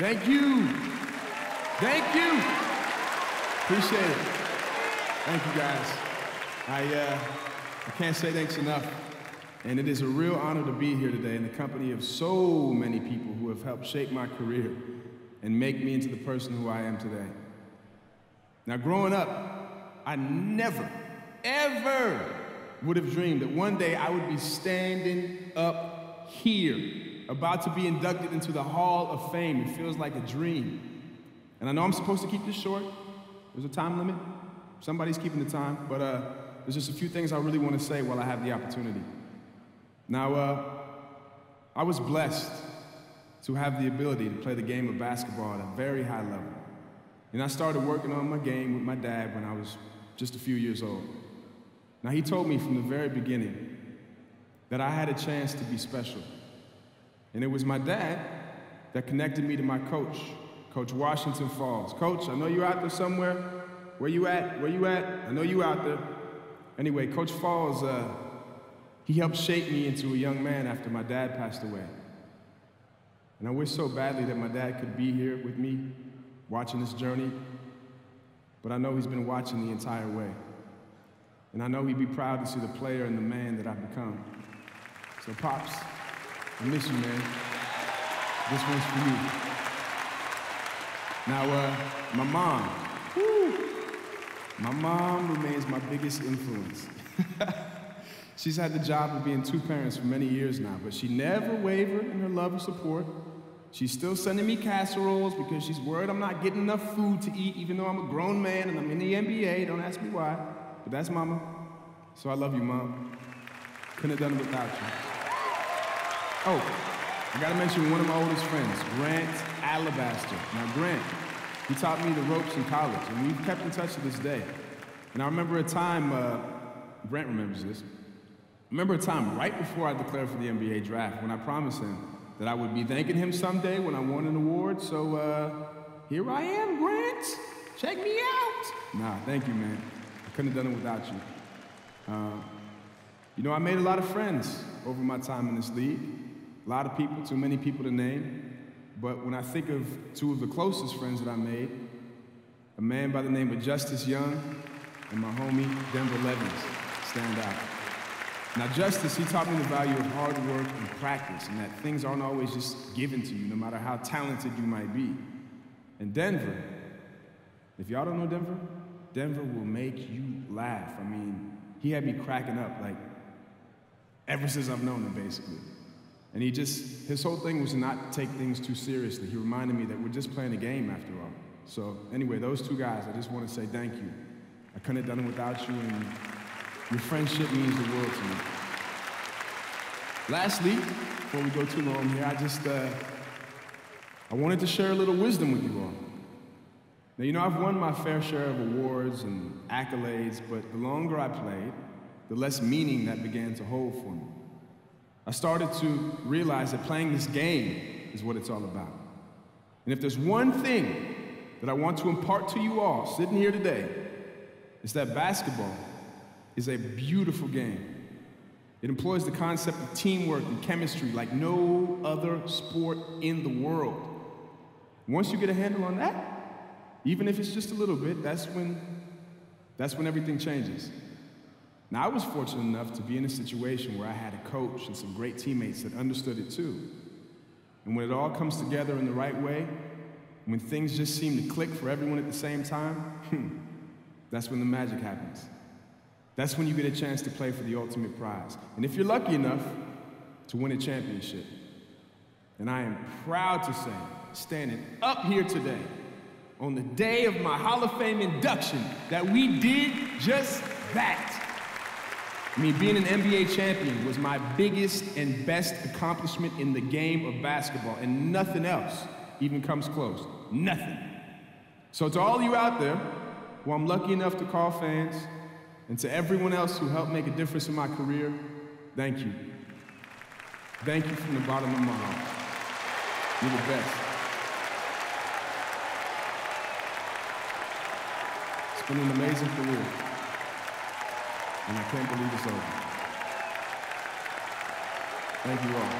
Thank you. Thank you. Appreciate it. Thank you, guys. I can't say thanks enough. And it is a real honor to be here today in the company of so many people who have helped shape my career and make me into the person who I am today. Now, growing up, I never, ever would have dreamed that one day I would be standing up here, about to be inducted into the Hall of Fame. It feels like a dream. And I know I'm supposed to keep this short. There's a time limit. Somebody's keeping the time, but there's just a few things I really want to say while I have the opportunity. Now, I was blessed to have the ability to play the game of basketball at a very high level. And I started working on my game with my dad when I was just a few years old. Now, he told me from the very beginning that I had a chance to be special. And it was my dad that connected me to my coach, Coach Washington Falls. Coach, I know you're out there somewhere. Where you at? Where you at? I know you out there. Anyway, Coach Falls, he helped shape me into a young man after my dad passed away. And I wish so badly that my dad could be here with me, watching this journey. But I know he's been watching the entire way. And I know he'd be proud to see the player and the man that I've become. So, Pops, I miss you, man. This one's for you. Now, my mom. My mom remains my biggest influence. She's had the job of being two parents for many years now, but she never wavered in her love and support. She's still sending me casseroles because she's worried I'm not getting enough food to eat, even though I'm a grown man and I'm in the NBA. Don't ask me why, but that's Mama. So I love you, Mom. Couldn't have done it without you. Oh, I gotta mention one of my oldest friends, Grant Alabaster. Now, Grant, he taught me the ropes in college, and we've kept in touch to this day. And I remember a time, Grant remembers this, I remember a time right before I declared for the NBA draft when I promised him that I would be thanking him someday when I won an award, so here I am, Grant. Check me out. Nah, thank you, man. I couldn't have done it without you. You know, I made a lot of friends over my time in this league. A lot of people, too many people to name. But when I think of two of the closest friends that I made, a man by the name of Justice Young and my homie Denver Levins stand out. Now, Justice, he taught me the value of hard work and practice, and that things aren't always just given to you, no matter how talented you might be. And Denver, if y'all don't know Denver, Denver will make you laugh. I mean, he had me cracking up, like, ever since I've known him, basically. And his whole thing was to not take things too seriously. He reminded me that we're just playing a game after all. So anyway, those two guys, I just want to say thank you. I couldn't have done it without you, and your friendship means the world to me. Lastly, before we go too long here, I wanted to share a little wisdom with you all. Now, you know, I've won my fair share of awards and accolades, but the longer I played, the less meaning that began to hold for me. I started to realize that playing this game is what it's all about. And if there's one thing that I want to impart to you all sitting here today, it's that basketball is a beautiful game. It employs the concept of teamwork and chemistry like no other sport in the world. Once you get a handle on that, even if it's just a little bit, that's when everything changes. Now, I was fortunate enough to be in a situation where I had a coach and some great teammates that understood it too. And when it all comes together in the right way, when things just seem to click for everyone at the same time, that's when the magic happens. That's when you get a chance to play for the ultimate prize. And if you're lucky enough to win a championship, and I am proud to say, standing up here today, on the day of my Hall of Fame induction, that we did just that. I mean, being an NBA champion was my biggest and best accomplishment in the game of basketball, and nothing else even comes close. Nothing. So to all you out there, who I'm lucky enough to call fans, and to everyone else who helped make a difference in my career, thank you. Thank you from the bottom of my heart. You're the best. It's been an amazing career, and I can't believe it's over. Thank you all.